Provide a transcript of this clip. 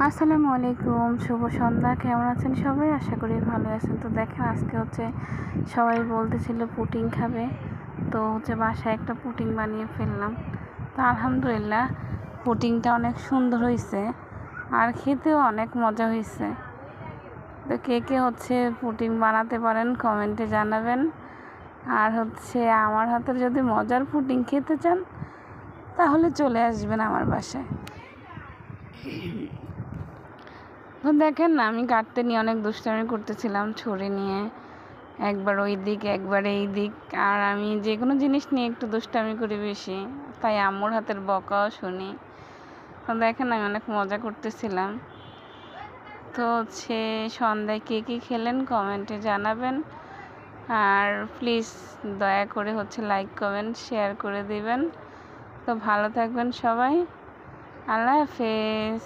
আসসালামু আলাইকুম, শুভ সন্ধ্যা। কেমন আছেন সবাই? আশা করি ভালো আছেন। তো দেখেন, আজকে সবাই বলতেছিল পুডিং খাবে, তো বাসায় একটা পুডিং বানিয়ে ফেললাম। তো আলহামদুলিল্লাহ পুডিংটা অনেক সুন্দর হয়েছে আর খেতেও অনেক মজা হয়েছে। তো কে কে পুডিং বানাতে পারেন কমেন্টে জানাবেন। আর আমার হাতের যদি মজার পুডিং খেতে চান তাহলে চলে আসবেন আমার বাসায়। তো দেখেন না, আমি কাটতে নিয়ে অনেক দুষ্টামি করতেছিলাম, ছুরি নিয়ে একবার ওই দিক একবার এই দিক। আর আমি যে কোনো জিনিস নিয়ে একটু দুষ্টামি করি বেশি, তাই আম্মুর হাতের বকাও শুনি। তো দেখেন আমি অনেক মজা করতেছিলাম। তো সন্ধ্যায় কে কী খেলেন কমেন্টে জানাবেন। আর প্লিজ দয়া করে লাইক কমেন্ট শেয়ার করে দিবেন। তো ভালো থাকবেন সবাই। আল্লাহ হাফেজ।